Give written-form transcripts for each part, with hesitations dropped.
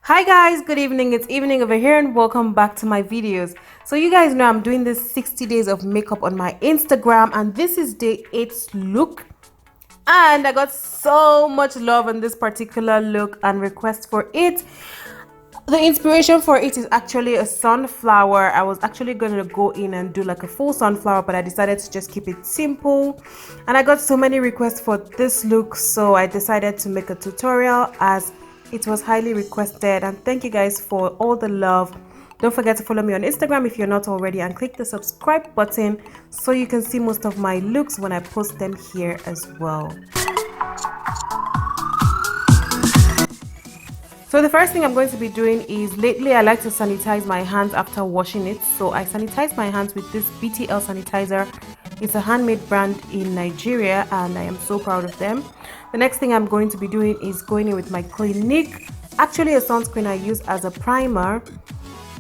Hi guys, good evening. It's evening over here and welcome back to my videos. So you guys know I'm doing this 60 days of makeup on my Instagram and this is day 8's look. And I got so much love on this particular look and request for it. The inspiration for it is actually a sunflower. I was actually going to go in and do like a full sunflower, but I decided to just keep it simple. And I got so many requests for this look, so I decided to make a tutorial as it was highly requested. And thank you guys for all the love. Don't forget to follow me on Instagram if you're not already, and click the subscribe button so you can see most of my looks when I post them here as well. So the first thing I'm going to be doing is, lately I like to sanitize my hands after washing it. So I sanitize my hands with this BTL sanitizer. It's a handmade brand in Nigeria and I am so proud of them. The next thing I'm going to be doing is going in with my Clinique, actually a sunscreen I use as a primer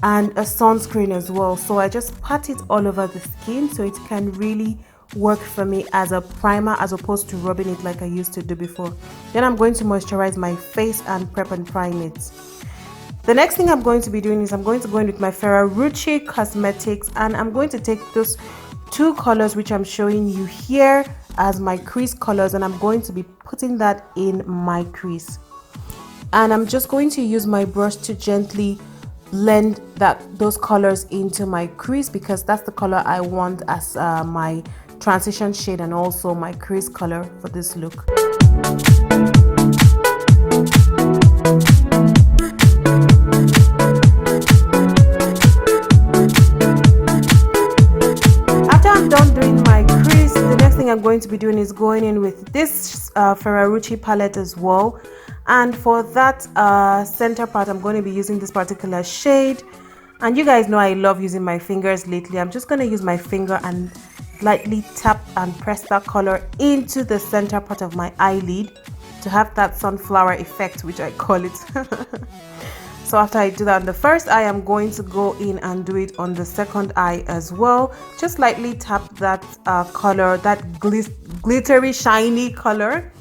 and a sunscreen as well. So I just pat it all over the skin so it can really work for me as a primer as opposed to rubbing it like I used to do before. Then I'm going to moisturize my face and prep and prime it. The next thing I'm going to be doing is I'm going to go in with my Ferrero Cosmetics and I'm going to take those two colors which I'm showing you here as my crease colors, and I'm going to be putting that in my crease. And I'm just going to use my brush to gently blend those colors into my crease because that's the color I want as my transition shade and also my crease color for this look. After I'm done doing my crease, the next thing I'm going to be doing is going in with this Ferrero palette as well. And for that center part, I'm going to be using this particular shade. And you guys know I love using my fingers lately. I'm just going to use my finger and lightly tap and press that color into the center part of my eyelid to have that sunflower effect, which I call it. So after I do that on the first eye, I'm going to go in and do it on the second eye as well. Just lightly tap that color, that glittery shiny color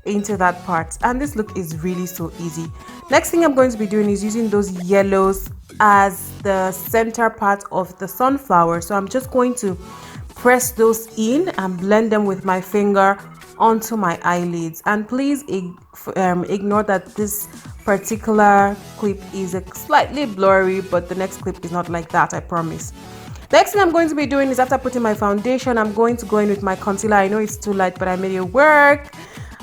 into that part, and this look is really so easy. Next thing I'm going to be doing is using those yellows as the center part of the sunflower. So I'm just going to press those in and blend them with my finger onto my eyelids. And please ignore that this particular clip is slightly blurry, but the next clip is not like that, I promise. The next thing I'm going to be doing is, after putting my foundation, I'm going to go in with my concealer. I know it's too light, but I made it work.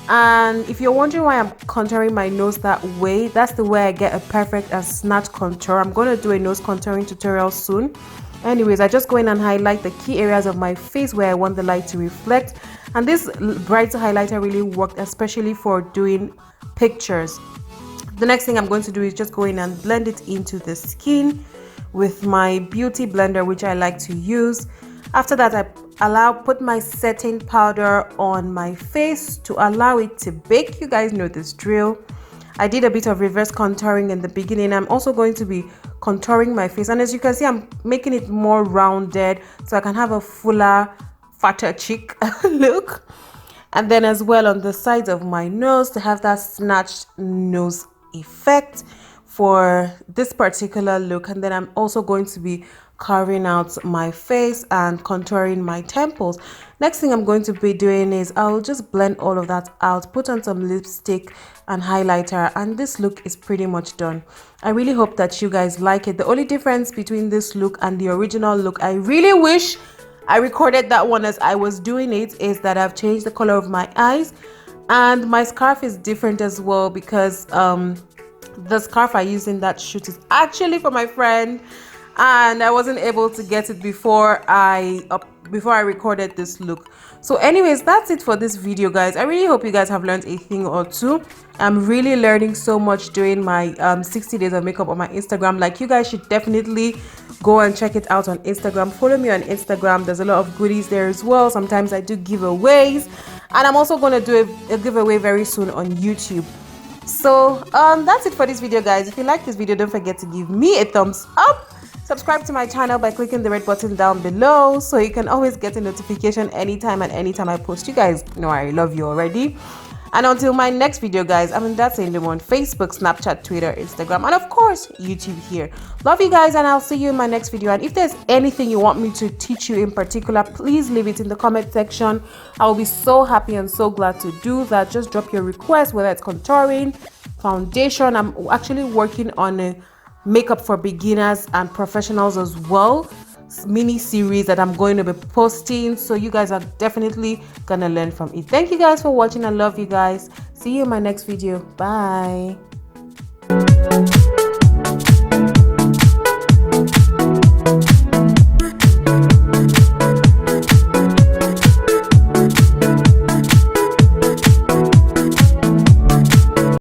And if you're wondering why I'm contouring my nose that way, that's the way I get a perfect and snatch contour. I'm going to do a nose contouring tutorial soon. Anyways, I just go in and highlight the key areas of my face where I want the light to reflect. And this bright highlighter really worked, especially for doing pictures. The next thing I'm going to do is just go in and blend it into the skin with my beauty blender, which I like to use. After that, I put my setting powder on my face to allow it to bake. You guys know this drill. I did a bit of reverse contouring in the beginning. I'm also going to be contouring my face, and as you can see, I'm making it more rounded so I can have a fuller, fatter cheek look. And then as well on the sides of my nose to have that snatched nose effect for this particular look. And then I'm also going to be carving out my face and contouring my temples. Next thing I'm going to be doing is I'll just blend all of that out, put on some lipstick and highlighter, and this look is pretty much done. I really hope that you guys like it. The only difference between this look and the original look, I really wish I recorded that one as I was doing it, is that I've changed the color of my eyes, and my scarf is different as well because the scarf I use in that shoot is actually for my friend, and I wasn't able to get it before I recorded this look. So anyways, that's it for this video, guys. I really hope you guys have learned a thing or two. I'm really learning so much doing my 60 days of makeup on my Instagram. Like, you guys should definitely go and check it out on Instagram. Follow me on Instagram. There's a lot of goodies there as well. Sometimes I do giveaways, and I'm also going to do a giveaway very soon on YouTube. So that's it for this video, guys. If you like this video, don't forget to give me a thumbs up. Subscribe to my channel by clicking the red button down below so you can always get a notification anytime I post. You guys know I love you already. And until my next video, guys, I'm NdatseNdomo on Facebook, Snapchat, Twitter, Instagram, and of course YouTube here. Love you guys, and I'll see you in my next video. And if there's anything you want me to teach you in particular, please leave it in the comment section. I will be so happy and so glad to do that. Just drop your request, whether it's contouring, foundation. I'm actually working on a makeup for beginners and professionals as well, mini series that I'm going to be posting, so you guys are definitely gonna learn from it. Thank you guys for watching. I love you guys. See you in my next video. Bye.